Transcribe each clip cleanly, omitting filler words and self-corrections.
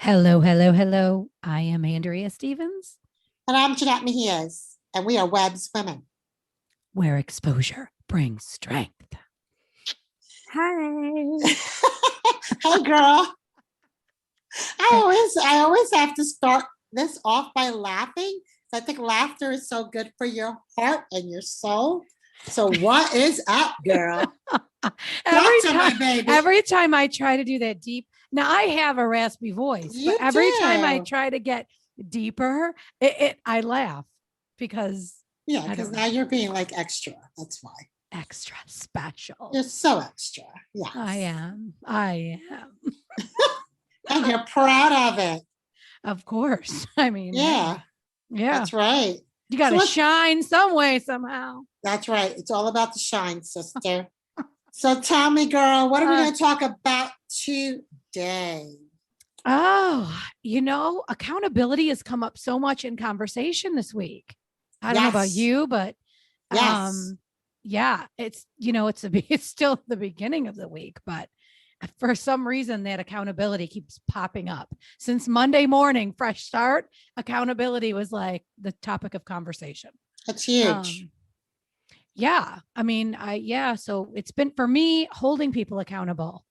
Hello, hello, hello. I am Andrea Stevens, And I'm Jeanette Mejias, and we are Webs Women. where exposure brings strength. Hi. Hey, girl. I always have to start this off by laughing. I think laughter is so good for your heart and your soul. So what is up, girl? every Talk to time, me, baby. every time I try to do that deep, now I have a raspy voice, You but every time I do. try to get deeper, I laugh because Yeah, I because don't now know, you're being like extra. That's why. extra special. You're so extra. I Yes. am. I am. And you're proud of it. Of course. I mean, Yeah, hey, yeah, that's right. you got So to let's shine some way, somehow. That's right. It's all about the shine, sister. So tell me, girl, what are we Uh, going to talk about today? Accountability has come up so much in conversation this week. I don't know about Yes. you, but Yes. yeah, it's still the beginning of the week, but for some reason that accountability keeps popping up. Since Monday morning, fresh start, accountability was like the topic of conversation. It's huge. Um, yeah, I mean, so it's been for me holding people accountable,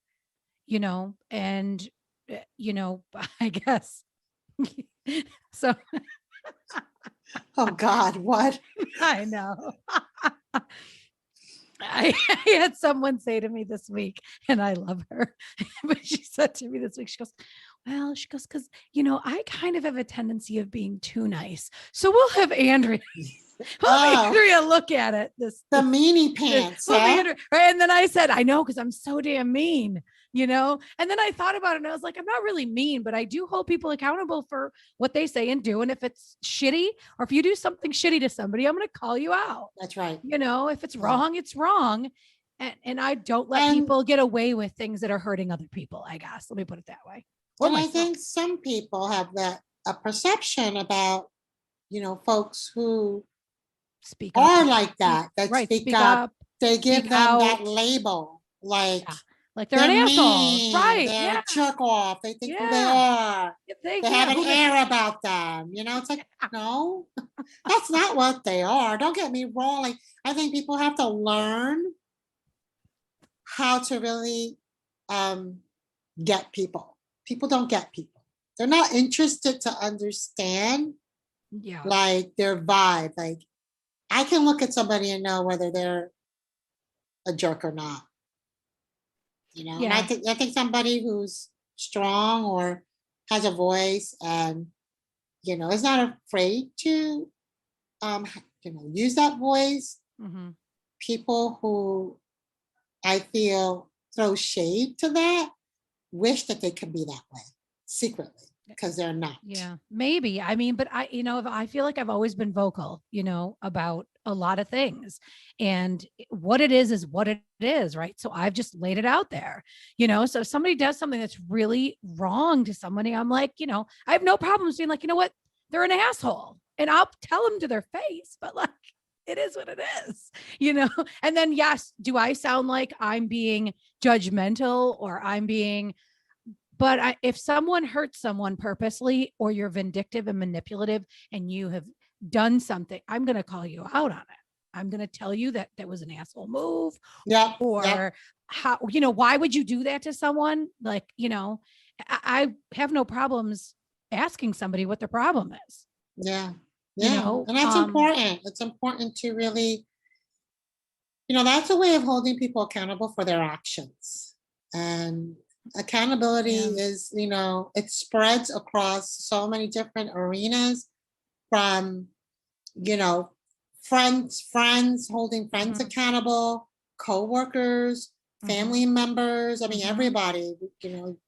and I guess so. Oh, God, what? I know. I had someone say to me this week, and I love her, but she said to me this week, because I kind of have a tendency of being too nice. So we'll have Andrea. We'll have Oh, Andrea look at it. the meanie pants, We'll have huh? Andrea, right? And then I said, I know, because I'm so damn mean, And then I thought about it, and I was like, I'm not really mean, but I do hold people accountable for what they say and do. And if it's shitty, or if you do something shitty to somebody, I'm going to call you out. That's right. If it's Yeah. wrong, it's wrong. And I don't let And people get away with things that are hurting other people, I guess. Let me put it that way. Or and I myself. think some people have that a perception about, folks who Speak up. are like that Right. speak Speak up. up. They Speak give them that out. label, like Yeah. Like they're an they're asshole. mean, Right. they're Yeah. a jerk off, they think who they Yeah. are. You think, They have yeah. an Who the, air about them. It's like, no, that's not what they are. Don't get me wrong. Like, I think people have to learn how to really um, get people. People don't get people. They're not interested to understand yeah. like their vibe. Like, I can look at somebody and know whether they're a jerk or not. And I Yeah. think I think somebody who's strong or has a voice and is not afraid to um use that voice. Mm-hmm. People who I feel throw shade to that wish that they could be that way secretly because they're not. Yeah, maybe. I mean, but I feel like I've always been vocal, about a lot of things. And what it is what it is, right? So I've just laid it out there, So if somebody does something that's really wrong to somebody, I'm like, I have no problems being like, you know what? They're an asshole. And I'll tell them to their face, but like, it is what it is, And then, yes, do I sound like I'm being judgmental or I'm being if someone hurts someone purposely, or you're vindictive and manipulative and you have done something, I'm going to call you out on it. I'm going to tell you that that was an asshole move, Yep. Yep. or how, why would you do that to someone? Like, I have no problems asking somebody what the problem is, Yeah. you Yeah. know? And that's important. It's important to really, that's a way of holding people accountable for their actions. And accountability Yeah. is, it spreads across so many different arenas from, you know, friends holding friends Mhm. accountable, co-workers, Mhm. family members. I mean, Mhm. everybody,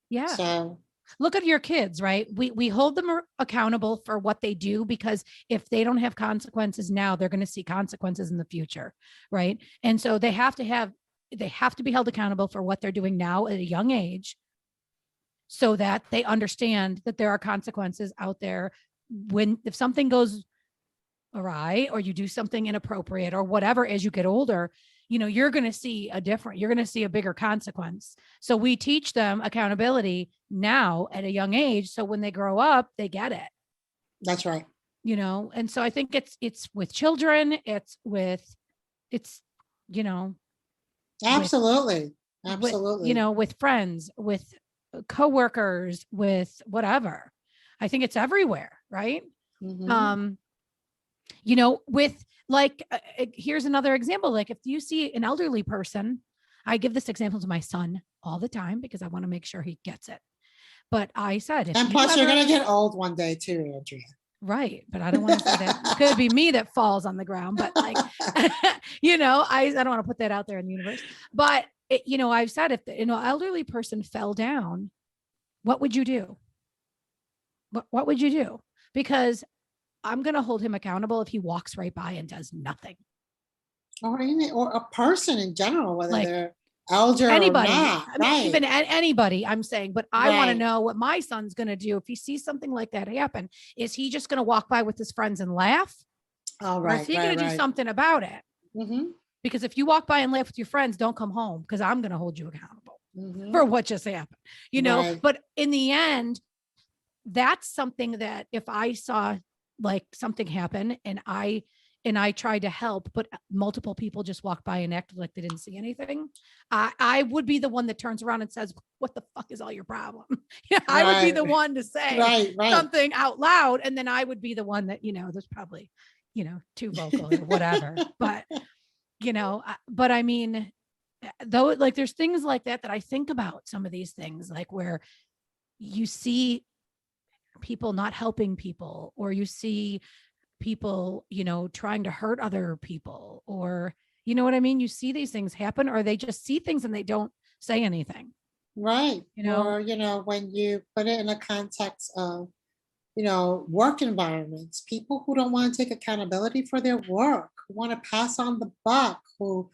Yeah. so Look at your kids, right? We hold them accountable for what they do, because if they don't have consequences now, they're going to see consequences in the future, right? And so they have to be held accountable for what they're doing now at a young age, so that they understand that there are consequences out there when if something goes awry or you do something inappropriate or whatever as you get older. you're going to see you're going to see a bigger consequence. So we teach them accountability now at a young age. So when they grow up, they get it, That's right. and so I think it's with children, it's, you know, with, Absolutely. with, Absolutely. with friends, with coworkers, with whatever. I think it's everywhere. Right. Hmm. Um, with like, here's another example. Like if you see an elderly person, I give this example to my son all the time because I want to make sure he gets it. But I said, if And you plus, you're going to ever, get old one day too, Andrea. right, but I don't want to say that. It could be me that falls on the ground, but like, I don't want to put that out there in the universe. But, I've said if the, elderly person fell down, what would you do? What would you do? Because I'm going to hold him accountable if he walks right by and does nothing. Or a person in general, whether Like they're elder or anybody, not. I mean, Right. even anybody, I'm saying, but I want to Right. know what my son's going to do if he sees something like that happen. Is he just going to walk by with his friends and laugh? Oh, Or is right, he right, going to do right. something about it? Mm-hmm. Because if you walk by and laugh with your friends, don't come home because I'm going to hold you accountable Mm-hmm. for what just happened, Right. But in the end, that's something that if I saw like something happen and I tried to help, but multiple people just walked by and acted like they didn't see anything, I would be the one that turns around and says, "What the fuck is all your problem?" Yeah, I would be Right. the one to say Right. Right. something out loud, and then I would be the one that there's probably too vocal or whatever, but I mean, though, like there's things like that I think about some of these things, like where you see people not helping people, or you see people, trying to hurt other people, or you know what I mean? You see these things happen, or they just see things and they don't say anything, Right. you know? Or, when you put it in a context of, work environments, people who don't want to take accountability for their work, who want to pass on the buck, who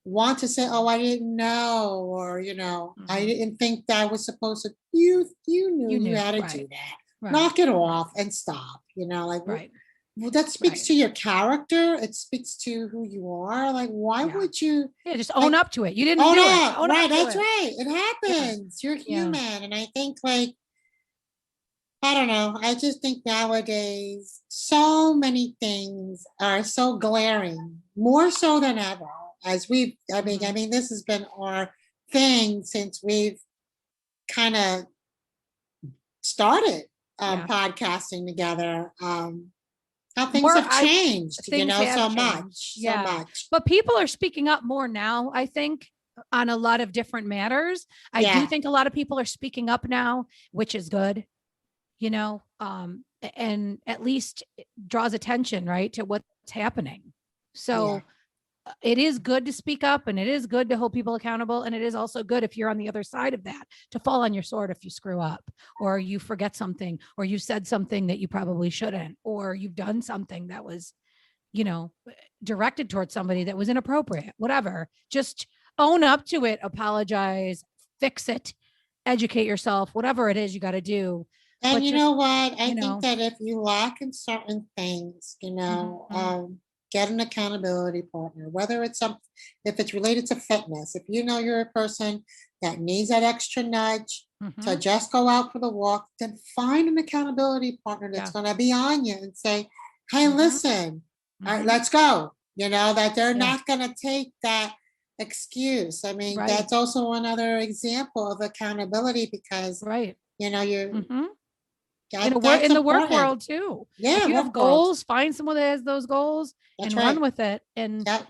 want to say, "Oh, I didn't know," or, "I Mhm. didn't think that was supposed to." You knew You you knew, had to right, do that. right, Knock it right, off and stop. Like, right, well, that speaks right. to your character. It speaks to who you are. Like, why Yeah. would you Yeah, just own like up to it. You didn't own do it. up? Own Right, up to that's it. right. It Yeah. happens. You're Yeah. human, and I think like I don't know. I just think nowadays so many things are so glaring, more so than ever. As we've, I Mhm. mean, this has been our thing since we've kind of started Yeah. podcasting together. How things More have I changed, Things have so changed. much, so Yeah. much. But people are speaking up more now, I think, on a lot of different matters. I do Yeah, think a lot of people are speaking up now, which is good, and at least it draws attention, right, to what's happening. yeah, So it is good to speak up, and it is good to hold people accountable. And it is also good, if you're on the other side of that, to fall on your sword if you screw up, or you forget something, or you said something that you probably shouldn't, or you've done something that was, you know, directed towards somebody that was inappropriate, whatever. Just own up to it, apologize, fix it, educate yourself, whatever it is you got to do. and But you just, know what? I you think know, that if you lack in certain things, mhm, get an accountability partner, whether it's some, if it's related to fitness, if you know you're a person that needs that extra nudge to mhm, just go out for the walk, then find an accountability partner that's yeah, going to be on you and say, "Hey, mhm, listen, all right, mhm, let's go." That they're yeah, not going to take that excuse. I mean, right, that's also another example of accountability because, right, you're mhm. that's In the work important. world too. If Yeah, you have work world. goals, find someone that has those goals That's and run right. with it. And, Yep.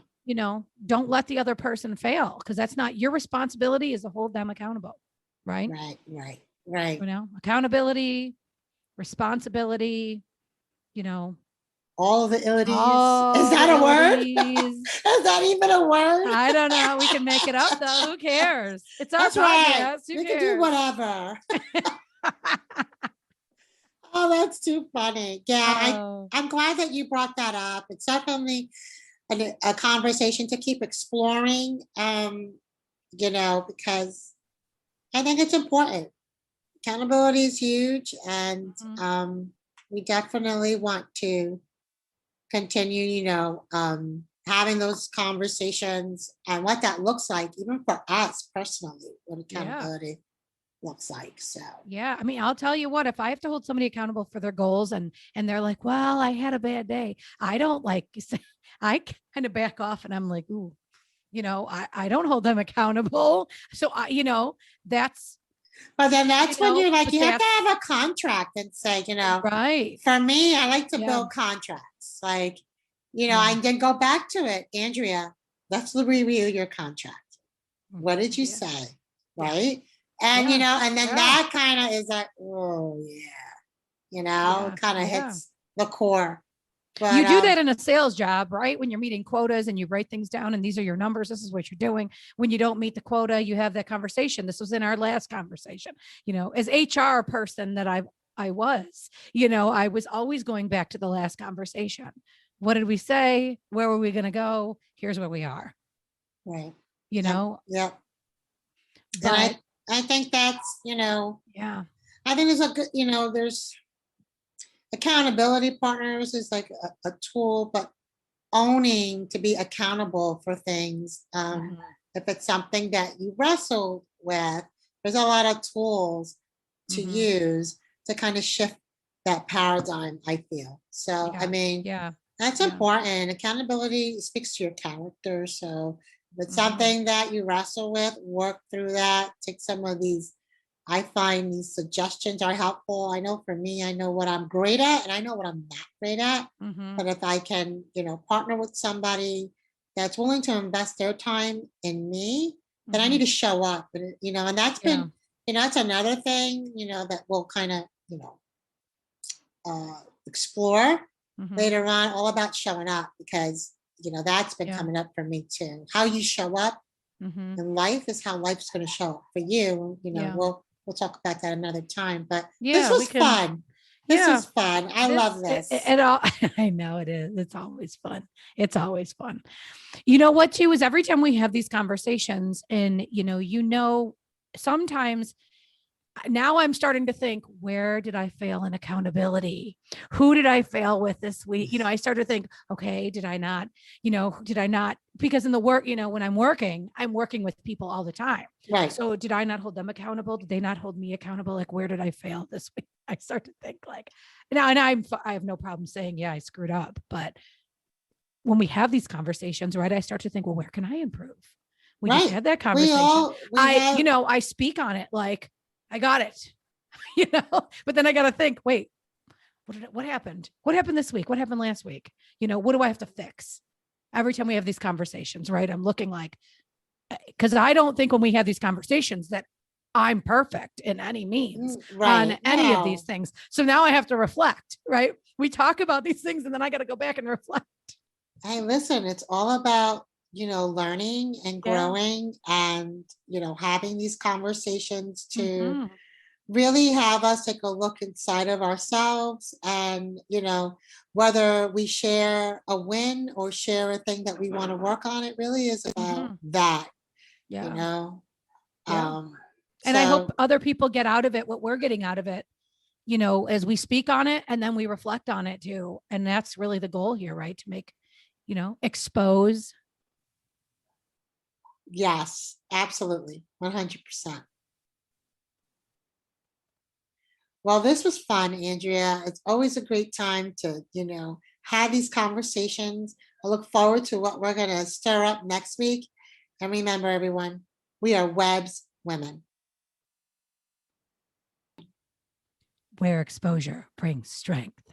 don't let the other person fail, because that's not your responsibility, is to hold them accountable. Right. Right, right, right. Accountability, responsibility, you know, All of the illities. Is all the that a word? abilities. Is that even a word? I don't know. We can make it up though. Who cares? It's our That's right. podcast. Who We can do cares? whatever. Oh, that's too funny. Yeah, Oh, I'm glad that you brought that up. It's definitely a conversation to keep exploring. Because I think it's important. Accountability is huge, and mhm. we definitely want to continue, having those conversations and what that looks like, even for us personally, what Yeah. accountability looks like. So, Yeah. I mean, I'll tell you what, if I have to hold somebody accountable for their goals and they're like, well, I had a bad day, I don't like I kind of back off and I'm like, ooh, I don't hold them accountable. So that's, but then that's when you're like, but you have to that's have a contract and say, right. for me, I like to Yeah. build contracts. Like, Yeah. I can go back to it. Andrea, let's review your contract. What did you Yeah. say? Yeah. Right. And, Yeah. and then Yeah. that kind of is like, oh, yeah, Yeah. kind of Yeah. hits the core. But, You do that in a sales job, right? When you're meeting quotas and you write things down and these are your numbers, this is what you're doing. When you don't meet the quota, you have that conversation. This was in our last conversation. As HR person that I was, I was always going back to the last conversation. What did we say? Where were we going to go? Here's where we are, right. you Yep. know, Yep. And but I think that's, yeah. I think there's a good, there's accountability partners is like a tool, but owning to be accountable for things. Mhm. If it's something that you wrestle with, there's a lot of tools to Mhm. use to kind of shift that paradigm, I feel. So, I Yeah. mean, Yeah. that's Yeah. important. Accountability speaks to your character. So, if it's Mhm. something that you wrestle with, work through that, take some of these. I find these suggestions are helpful. I know for me, I know what I'm great at and I know what I'm not great at. Mhm. But if I can, partner with somebody that's willing to invest their time in me, then I need Mhm. to show up. And that's Yeah. been, that's another thing, that we'll kind of, explore Mhm. later on, all about showing up because, that's been Yeah. coming up for me too. How you show up Mhm. in life is how life's going to show up for you. Yeah. We'll talk about that another time. But this Yeah, we was can. fun. This Yeah, was fun. I love this this. it all. I know it is. It's always fun. It's always fun. You know what, too, is every time we have these conversations, and sometimes now I'm starting to think, where did I fail in accountability? Who did I fail with this week? I started to think, okay, did I not? Because in the work, when I'm working with people all the time. Right. So did I not hold them accountable? Did they not hold me accountable? Like, where did I fail this week? I start to think like now, and I have no problem saying, yeah, I screwed up. But when we have these conversations, right, I start to think, well, where can I improve? We just Right. had that We conversation. all we have I speak on it like I got it, but then I got to think, wait, what happened? What happened this week? What happened last week? What do I have to fix? Every time we have these conversations, right? I'm looking like, because I don't think when we have these conversations that I'm perfect in any means on right. any of these No. things. So now I have to reflect, right? We talk about these things and then I got to go back and reflect. Hey, listen, it's all about, learning and Yeah. growing and, having these conversations to Mm-hmm. really have us take a look inside of ourselves and, whether we share a win or share a thing that we want to work on, it really is about Mm-hmm. that, you Yeah. know. Yeah. Um, And I hope so other people get out of it what we're getting out of it, as we speak on it and then we reflect on it too. And that's really the goal here, right? To make, expose. yes, absolutely, 100%. Well, this was fun, Andrea. It's always a great time to, have these conversations. I look forward to what we're going to stir up next week. And remember, everyone, we are Webs Women. Where exposure brings strength.